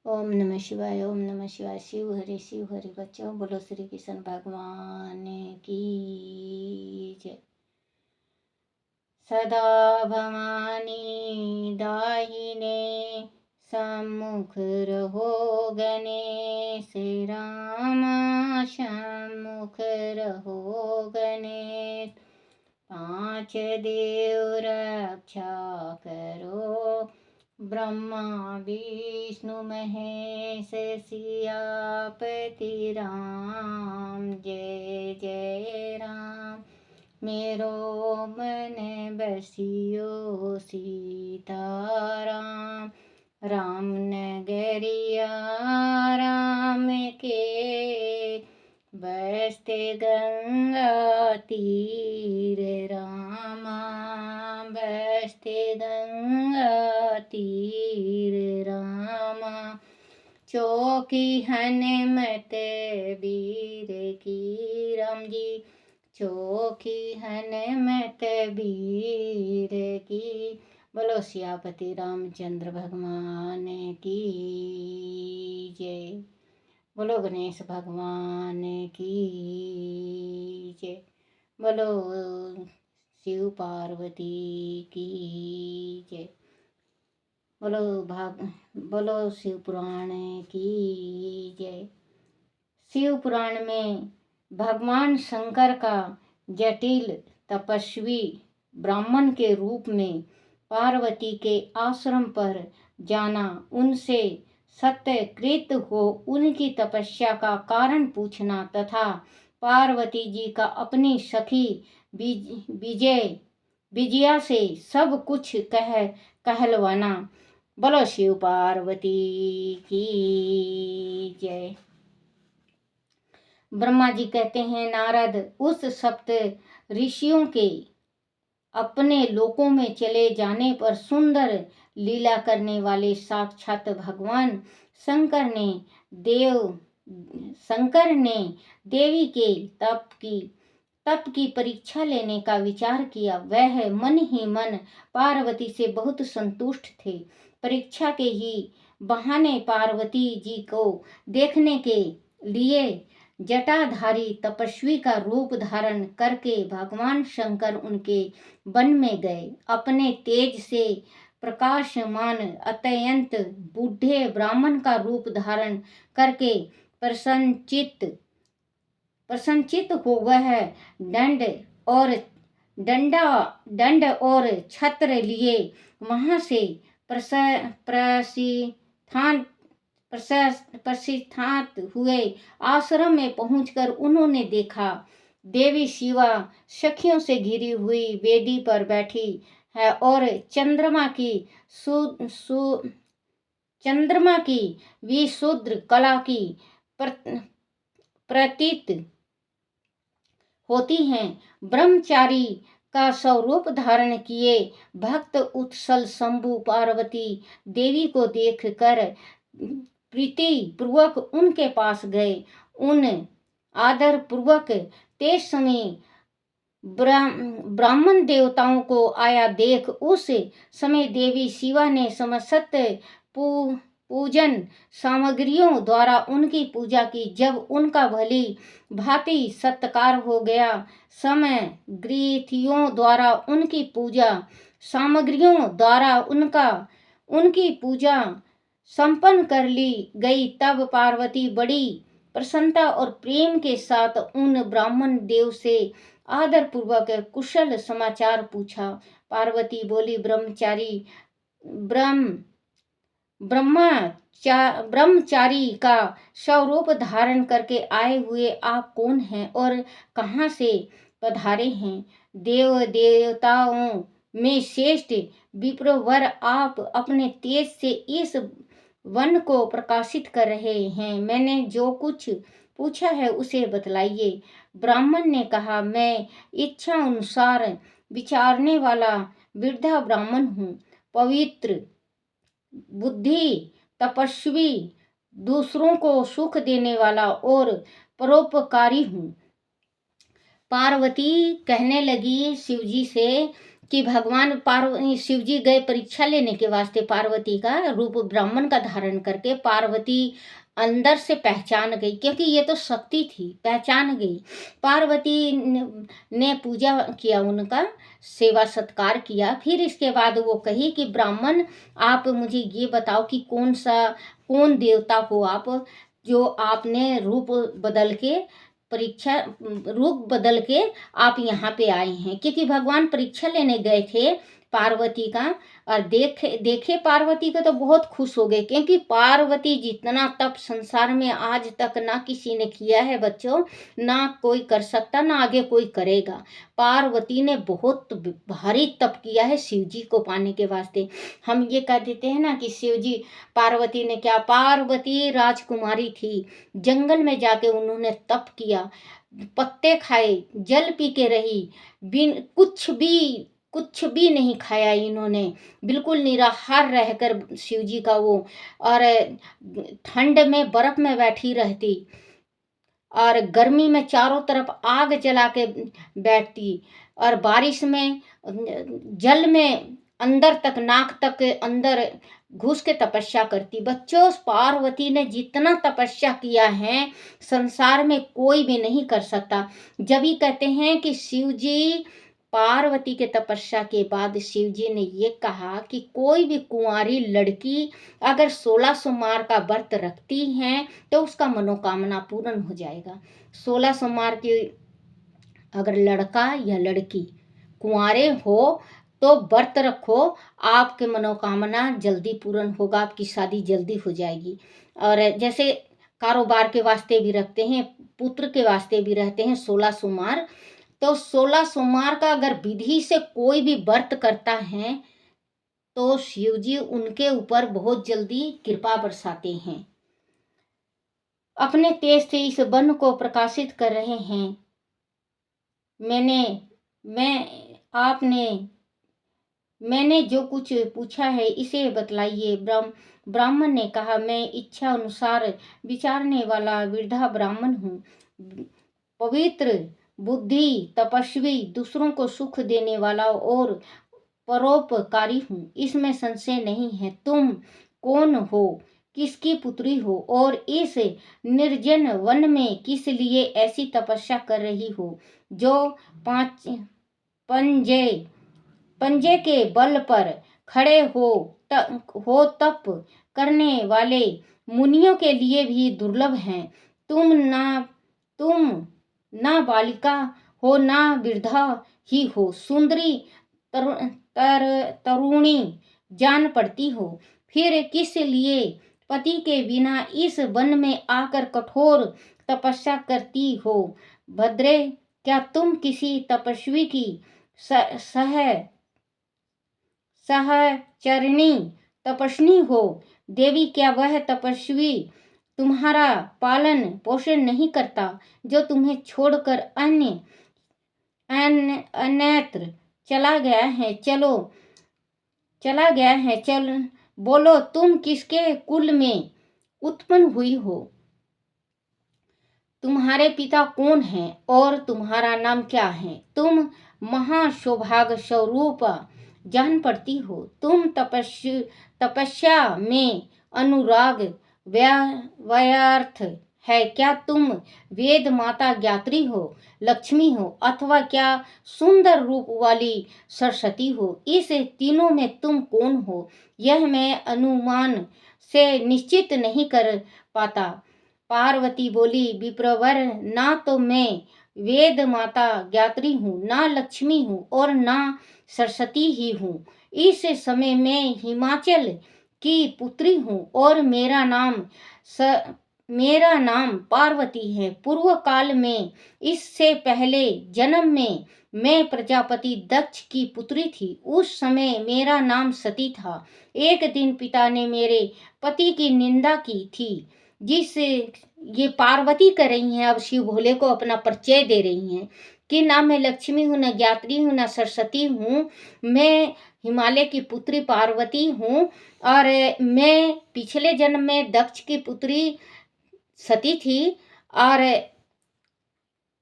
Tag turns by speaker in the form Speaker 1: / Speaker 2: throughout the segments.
Speaker 1: ओम नमः शिवाय। ओम नमः शिवाय। शिव हरि बच्चों, बोलो श्री कृष्ण भगवान की जय। सदा भवानी दाहिने सम्मुख रहो गणेश राम, सम्मुख रहो गणेश। पांच देव रक्षा करो, ब्रह्मा विष्णु महेश सियापति राम। जय जय राम। मेरो मन बसियो सीताराम, राम नगरिया राम के, बसते गंगा तीर रामा, बसते गंगा तीर रामा। चौकी हनुमत वीर की राम जी, चौकी हनुमत वीर की। बोलो सियापति रामचंद्र भगवान की जय। बोलो गणेश भगवान की जय। बोलो शिव पार्वती की जय। बोलो शिव पुराण की जय। शिव पुराण में भगवान शंकर का जटिल तपस्वी ब्राह्मण के रूप में पार्वती के आश्रम पर जाना, उनसे सत्यकृत हो उनकी तपस्या का कारण पूछना तथा पार्वती जी का अपनी सखी विजया से सब कुछ कहलवाना। बोलो शिव पार्वती की जय। ब्रह्मा जी कहते हैं, नारद उस सप्त ऋषियों के अपने लोकों में चले जाने पर सुंदर लीला करने वाले साक्षात भगवान शंकर ने देवी के तप की परीक्षा लेने का विचार किया। वह मन ही मन पार्वती से बहुत संतुष्ट थे। परीक्षा के ही बहाने पार्वती जी को देखने के लिए जटाधारी तपस्वी का रूप धारण करके भगवान शंकर उनके वन में गए। अपने तेज से प्रकाशमान अत्यंत बूढ़े ब्राह्मण का रूप धारण करके प्रसन्नचित्त हो वह दंड और छत्र लिए वहां से प्रशिक्षित हुए। आश्रम में पहुंचकर उन्होंने देखा देवी शिवा सखियों से घिरी हुई वेदी पर बैठी है और चंद्रमा की विशुद्ध कला की प्रतीत होती हैं। ब्रह्मचारी का स्वरूप धारण किए भक्त उत्सल शंभु पार्वती देवी को देखकर प्रीति पूर्वक उनके पास गए। उन आदर पूर्वक तेज समय ब्राह्मण देवताओं को आया देख उस समय देवी शिवा ने समस्त पूजन सामग्रियों द्वारा उनकी पूजा की। जब उनका भली भांति सत्कार हो गया, सामग्रियों द्वारा उनकी पूजा सामग्रियों द्वारा उनकी पूजा संपन्न कर ली गई, तब पार्वती बड़ी प्रसन्नता और प्रेम के साथ उन ब्राह्मण देव से आदर पूर्वक कुशल समाचार पूछा। पार्वती बोली, ब्रह्मचारी का स्वरूप धारण करके आए हुए आप कौन हैं और कहाँ से पधारे हैं? देव देवताओं में श्रेष्ठ विप्रवर, आप अपने तेज से इस वन को प्रकाशित कर रहे हैं। मैंने जो कुछ पूछा है उसे बतलाइए। ब्राह्मण ने कहा, मैं इच्छा अनुसार विचारने वाला वृद्धा ब्राह्मण हूँ, पवित्र बुद्धि, तपस्वी, दूसरों को सुख देने वाला और परोपकारी हूँ। पार्वती कहने लगी शिवजी से, कि भगवान शिव जी गए परीक्षा लेने के वास्ते पार्वती का रूप ब्राह्मण का धारण करके। पार्वती अंदर से पहचान गई, क्योंकि ये तो शक्ति थी, पहचान गई। पार्वती ने पूजा किया, उनका सेवा सत्कार किया। फिर इसके बाद वो कही कि ब्राह्मण, आप मुझे ये बताओ कि कौन देवता हो आप, जो आपने रूप बदल के आप यहाँ पे आए हैं। क्योंकि भगवान परीक्षा लेने गए थे पार्वती का, और देखे पार्वती को तो बहुत खुश हो गए, क्योंकि पार्वती जितना तप संसार में आज तक ना किसी ने किया है बच्चों, ना कोई कर सकता, ना आगे कोई करेगा। पार्वती ने बहुत भारी तप किया है शिव जी को पाने के वास्ते। हम ये कह देते हैं ना कि शिव जी, पार्वती ने क्या, पार्वती राजकुमारी थी, जंगल में जाके उन्होंने तप किया, पत्ते खाए, जल पी के रही, बिन कुछ भी नहीं खाया इन्होंने, बिल्कुल निराहार रहकर शिव जी का वो, और ठंड में बर्फ में बैठी रहती, और गर्मी में चारों तरफ आग जला के बैठती, और बारिश में जल में अंदर तक, नाक तक के अंदर घुस के तपस्या करती। बच्चों, पार्वती ने जितना तपस्या किया है संसार में कोई भी नहीं कर सकता। जब ही कहते हैं कि शिव जी, पार्वती के तपस्या के बाद शिव जी ने ये कहा कि कोई भी कुंवारी लड़की अगर 16 सोमवार का व्रत रखती हैं तो उसका मनोकामना पूर्ण हो जाएगा। 16 सोमवार की अगर लड़का या लड़की कुंवारे हो तो व्रत रखो, आपके मनोकामना जल्दी पूर्ण होगा, आपकी शादी जल्दी हो जाएगी। और जैसे कारोबार के वास्ते भी रखते हैं, पुत्र के वास्ते भी रहते हैं 16 सोमवार। तो 16 सोमवार का अगर विधि से कोई भी व्रत करता है तो शिव जी उनके ऊपर बहुत जल्दी कृपा बरसाते हैं। अपने तेज से इस वन को प्रकाशित कर रहे हैं। मैंने जो कुछ पूछा है इसे बतलाइए। ब्राह्मण ने कहा, मैं इच्छा अनुसार विचारने वाला वृद्धा ब्राह्मण हूँ, पवित्र, बुद्धि, तपस्वी, दूसरों को सुख देने वाला और परोपकारी हूँ, इसमें संशय नहीं है। तुम कौन हो, किसकी पुत्री हो, और इस निर्जन वन में किस लिए ऐसी तपस्या कर रही हो, जो पंजे के बल पर खड़े हो तप करने वाले मुनियों के लिए भी दुर्लभ हैं। तुम ना बालिका हो, ना वृद्धा ही हो, सुंदरी तरुणी जान पड़ती हो, फिर किस लिए पति के बिना इस वन में आकर कठोर तपस्या करती हो? भद्रे, क्या तुम किसी तपस्वी की सहचरणी तपस्वी हो? देवी, क्या वह तपस्वी तुम्हारा पालन पोषण नहीं करता, जो तुम्हें छोड़कर अन्यत्र चला गया है? बोलो, तुम किसके कुल में उत्पन्न हुई हो? तुम्हारे पिता कौन हैं और तुम्हारा नाम क्या है? तुम महासौभाग्य स्वरूप जान पड़ती हो। तुम तपस्या में अनुराग व्यर्थ है। क्या तुम वेद माता ज्ञात्री हो, लक्ष्मी हो, अथवा क्या सुंदर रूप वाली सरस्वती हो? इस तीनों में तुम कौन हो, यह मैं अनुमान से निश्चित नहीं कर पाता। पार्वती बोली, विप्रवर, ना तो मैं वेद माता ज्ञात्री हूँ, ना लक्ष्मी हूँ, और ना सरस्वती ही हूँ। इस समय मैं हिमाचल की पुत्री हूँ और मेरा नाम पार्वती है। पूर्व काल में, इससे पहले जन्म में, मैं प्रजापति दक्ष की पुत्री थी। उस समय मेरा नाम सती था। एक दिन पिता ने मेरे पति की निंदा की थी। ये पार्वती कर रही हैं, अब शिव भोले को अपना परिचय दे रही हैं कि ना मैं लक्ष्मी हूँ, ना ज्ञात्री हूँ, ना सरस्वती हूँ, मैं हिमालय की पुत्री पार्वती हूँ, और मैं पिछले जन्म में दक्ष की पुत्री सती थी, और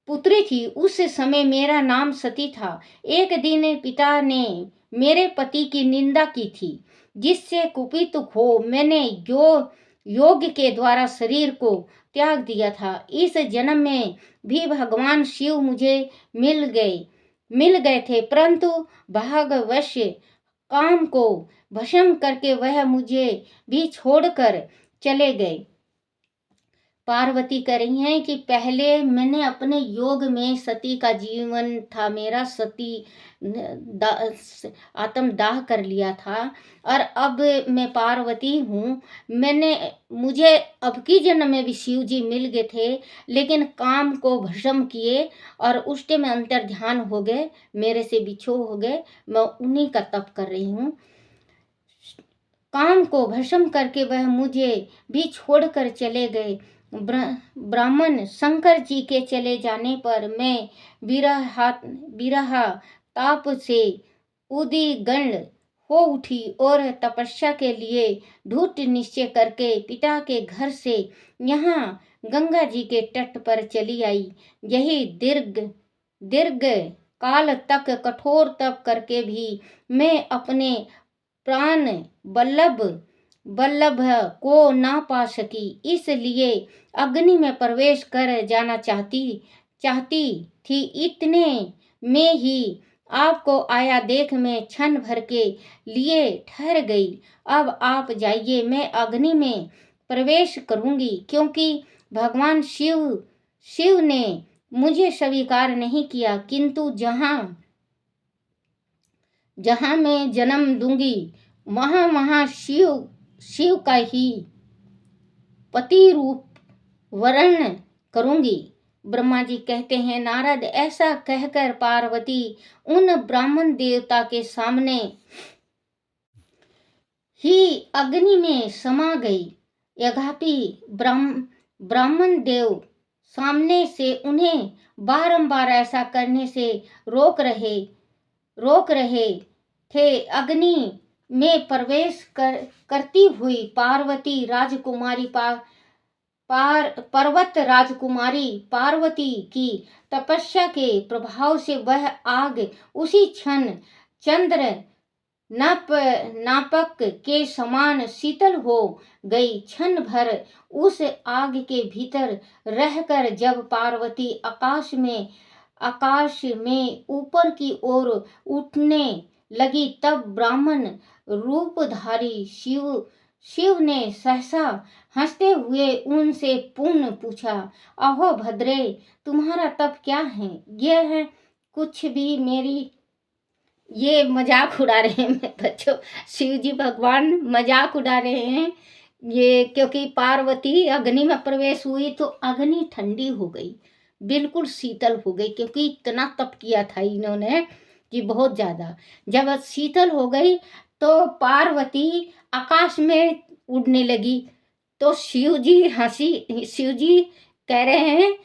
Speaker 1: पुत्री थी। उस समय मेरा नाम सती था। एक दिन पिता ने मेरे पति की निंदा की थी, जिससे कुपित हो मैंने योग के द्वारा शरीर को त्याग दिया था। इस जन्म में भी भगवान शिव मुझे मिल गए थे, परंतु भाग्यवश काम को भस्म करके वह मुझे भी छोड़कर चले गए। पार्वती कह रही हैं कि पहले मैंने अपने योग में सती का जीवन था, मेरा सती आत्मदाह कर लिया था, और अब मैं पार्वती हूँ। मुझे अब की जन्म में भी शिव जी मिल गए थे, लेकिन काम को भस्म किए और उष्टे में अंतर ध्यान हो गए, मेरे से बिछो हो गए। मैं उन्हीं का तप कर रही हूँ। काम को भस्म करके वह मुझे भी छोड़कर चले गए। ब्राह्मण शंकर जी के चले जाने पर मैं विरह ताप से उद्विग्न हो उठी और तपस्या के लिए दृढ़ निश्चय करके पिता के घर से यहाँ गंगा जी के तट पर चली आई। यही दीर्घ काल तक कठोर तप करके भी मैं अपने प्राण बल्लभ को ना पा सकी, इसलिए अग्नि में प्रवेश कर जाना चाहती थी। इतने में ही आपको आया देख मैं क्षण भर के लिए ठहर गई। अब आप जाइए, मैं अग्नि में प्रवेश करूंगी, क्योंकि भगवान शिव ने मुझे स्वीकार नहीं किया, किंतु जहां मैं जन्म दूंगी वहां शिव का ही पति रूप वर्ण करूंगी। ब्रह्मा जी कहते हैं, नारद ऐसा कहकर पार्वती उन ब्राह्मण देवता के सामने ही अग्नि में समा गई। यद्यपि ब्राह्मण देव सामने से उन्हें बारंबार ऐसा करने से रोक रहे थे, अग्नि में प्रवेश करती हुई पार्वती राजकुमारी पर्वत राजकुमारी पार्वती की तपस्या के प्रभाव से वह आग उसी क्षण चंद्र नापक के समान शीतल हो गई। क्षण भर उस आग के भीतर रहकर जब पार्वती आकाश में ऊपर की ओर उठने लगी, तब ब्राह्मण रूपधारी शिव ने सहसा हंसते हुए उनसे पुनः पूछा, अहो भद्रे, तुम्हारा तप क्या है? यह है कुछ भी मेरी ये मजाक उड़ा रहे हैं बच्चों। शिव जी भगवान मजाक उड़ा रहे हैं ये, क्योंकि पार्वती अग्नि में प्रवेश हुई तो अग्नि ठंडी हो गई, बिल्कुल शीतल हो गई, क्योंकि इतना तप किया था इन्होंने कि बहुत ज्यादा। जब शीतल हो गई तो पार्वती आकाश में उड़ने लगी। तो शिव जी कह रहे हैं,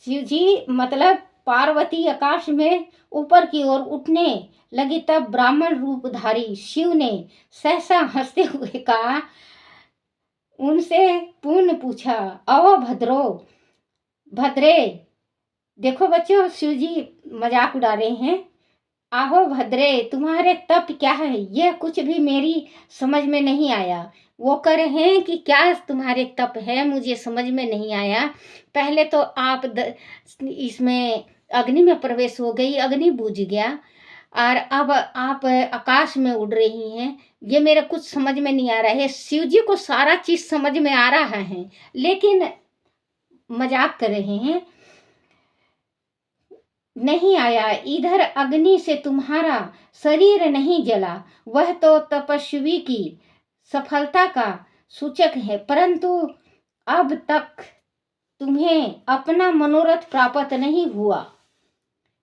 Speaker 1: शिव जी मतलब पार्वती आकाश में ऊपर की ओर उठने लगी, तब ब्राह्मण रूपधारी शिव ने सहसा हंसते हुए कहा, उनसे पुनः पूछा, अहो भद्रे, देखो बच्चों शिव जी मजाक उड़ा रहे हैं। आहो भद्रे, तुम्हारे तप क्या है? यह कुछ भी मेरी समझ में नहीं आया। वो कह रहे हैं कि क्या तुम्हारे तप है, मुझे समझ में नहीं आया। पहले तो आप इसमें अग्नि में प्रवेश हो गई, अग्नि बुझ गया, और अब आप आकाश में उड़ रही हैं। ये मेरा कुछ समझ में नहीं आ रहा है। शिव जी को सारा चीज समझ में आ रहा है, लेकिन मजाक कर रहे हैं। नहीं आया। इधर अग्नि से तुम्हारा शरीर नहीं जला, वह तो तपस्वी की सफलता का सूचक है, परंतु अब तक तुम्हें अपना मनोरथ प्राप्त नहीं हुआ,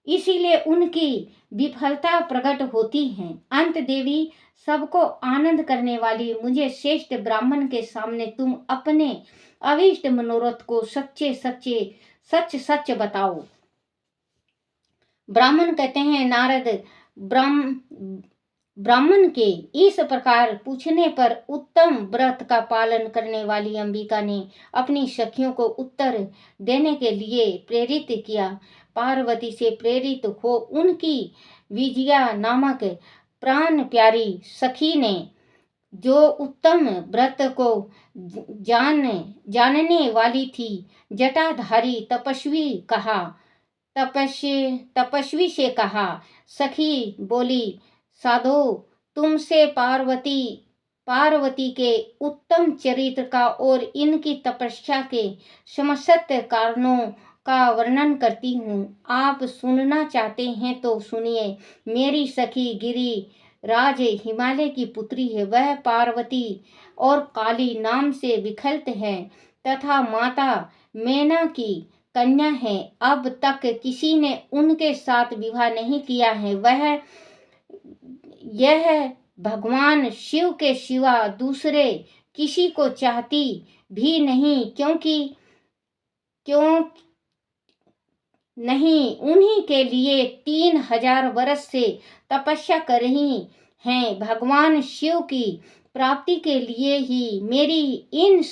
Speaker 1: इसीलिए उनकी विफलता प्रकट होती है। अंत देवी, सबको आनंद करने वाली मुझे श्रेष्ठ ब्राह्मण के सामने तुम अपने अभीष्ट मनोरथ को सच बताओ। ब्राह्मण कहते हैं, नारद, ब्राह्मण के इस प्रकार पूछने पर उत्तम व्रत का पालन करने वाली अंबिका ने अपनी सखियों को उत्तर देने के लिए प्रेरित किया। पार्वती से प्रेरित हो उनकी विजया नामक प्राण प्यारी सखी ने जो उत्तम व्रत को जानने वाली थी, जटाधारी तपस्वी से कहा। सखी बोली, साधो, तुमसे पार्वती के उत्तम चरित्र का और इनकी तपस्या के समस्त कारणों का वर्णन करती हूँ। आप सुनना चाहते हैं तो सुनिए। मेरी सखी गिरी राज हिमालय की पुत्री है। वह पार्वती और काली नाम से विख्यात है तथा माता मैना की कन्या है। अब तक किसी ने उनके साथ विवाह नहीं किया है। यह भगवान शिव के सिवा दूसरे किसी को चाहती भी नहीं, क्यों नहीं, उन्हीं के लिए 3000 वर्ष से तपस्या कर रही हैं। भगवान शिव की प्राप्ति के लिए ही मेरी इन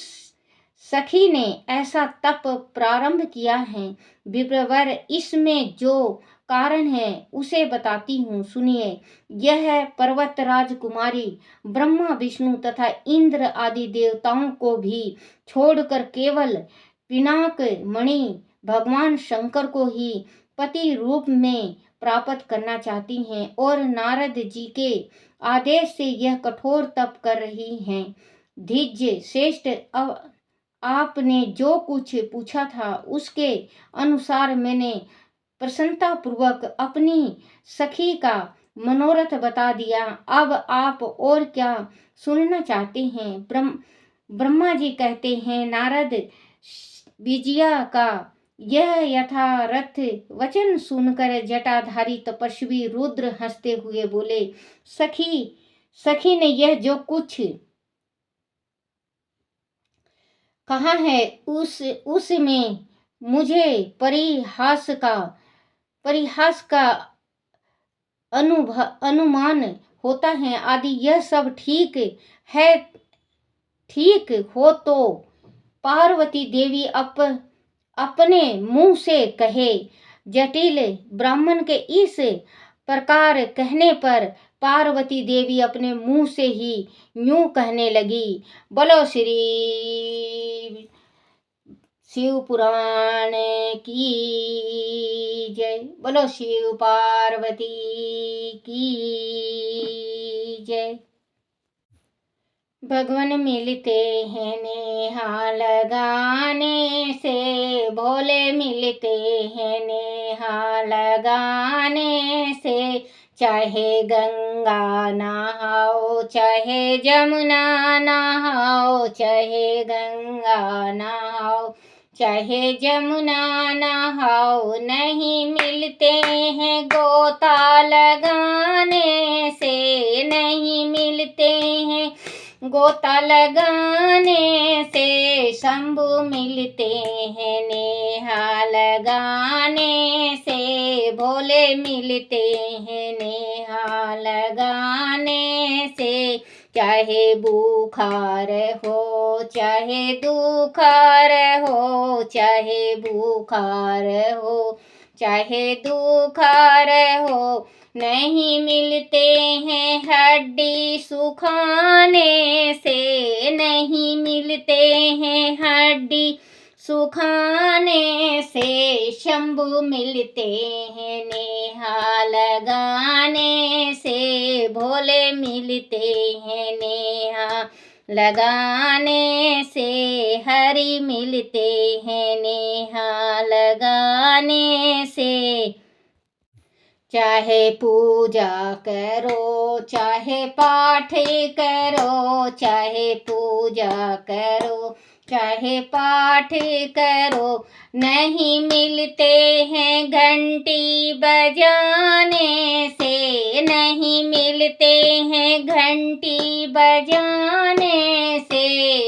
Speaker 1: सखी ने ऐसा तप प्रारंभ किया है। विप्रवर, इसमें जो कारण है उसे बताती हूँ, सुनिए। यह पर्वतराज कुमारी ब्रह्मा, विष्णु तथा इंद्र आदि देवताओं को भी छोड़कर केवल पिनाक मणि भगवान शंकर को ही पति रूप में प्राप्त करना चाहती हैं और नारद जी के आदेश से यह कठोर तप कर रही हैं। धीज्य श्रेष्ठ, आपने जो कुछ पूछा था उसके अनुसार मैंने प्रसन्नता पूर्वक अपनी सखी का मनोरथ बता दिया। अब आप और क्या सुनना चाहते हैं? ब्रह्मा जी कहते हैं, नारद, विजया का यह यथार्थ वचन सुनकर जटाधारी तपस्वी रुद्र हंसते हुए बोले, सखी ने यह जो कुछ कहा है उसमें मुझे परिहास का अनुमान होता है। आदि यह सब ठीक है। ठीक हो तो पार्वती देवी अपने मुंह से कहे। जटिल ब्राह्मण के इस प्रकार कहने पर पार्वती देवी अपने मुंह से ही यूं कहने लगी। बोलो श्री शिव पुराण की जय। बोलो शिव पार्वती की जय। भगवान मिलते हैं नेहा लगाने से, भोले मिलते हैं नेहा लगाने से। चाहे गंगा नहाओ चाहे जमुना नहाओ, चाहे गंगा नहाओ चाहे जमुना नहाओ, नहीं मिलते हैं गोता लगाने से, नहीं मिलते हैं गोता लगाने से। शंभु मिलते हैं नेहा लगाने से, भोले मिलते हैं नेहा लगाने से। चाहे बुखार हो चाहे दुखार हो, चाहे बुखार हो चाहे दुखार हो, नहीं मिलते हैं हड्डी सुखाने से, नहीं मिलते हैं हड्डी सुखाने से। शंभु मिलते हैं नेहा लगाने से, भोले मिलते हैं नेहा लगाने से। हरि मिलते हैं नेहा लगाने से। चाहे पूजा करो चाहे पाठ करो, चाहे पूजा करो चाहे पाठ करो, नहीं मिलते हैं घंटी बजाने से, नहीं मिलते हैं घंटी बजाने से।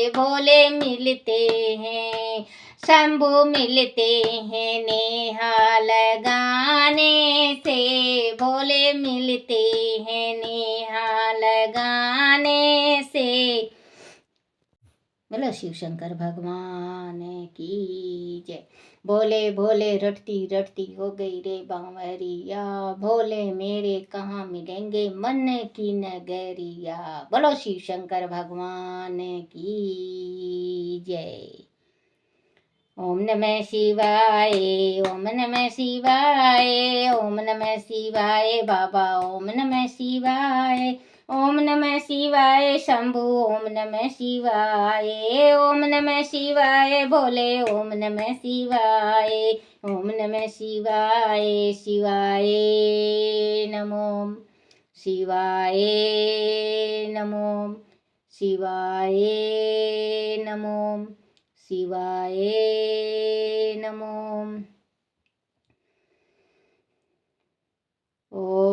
Speaker 1: भोले मिलते हैं शंभु मिलते हैं नेहा लगाने से, भोले मिलते हैं नेहा लगाने से। बोलो शिव शंकर भगवान की जय। भोले भोले रटती रटती हो गई रे बांवरिया, भोले मेरे कहाँ मिलेंगे मन की नगरिया। बोलो शिव शंकर भगवान की जय। ओम नमः शिवाय, ओम नमः शिवाय, ओम नमः शिवाय बाबा, ओम नमः शिवाय, ओम नमः शिवाय शंभु, ओम नमः शिवाय, ओम नमः शिवाय भोले, ओम नमः शिवाय, ओम नमः शिवाय। शिवाय नमो, शिवाय नमो, शिवाय नमो, शिवाय नमो। ओम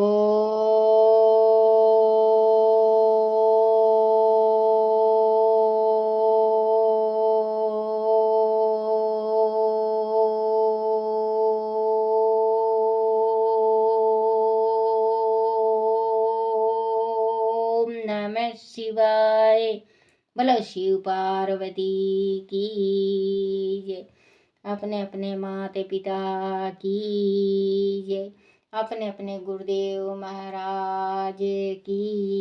Speaker 1: नमः शिवाय। बोलो शिव पार्वती की जय। अपने अपने माता पिता की जय, अपने अपने गुरुदेव महाराज की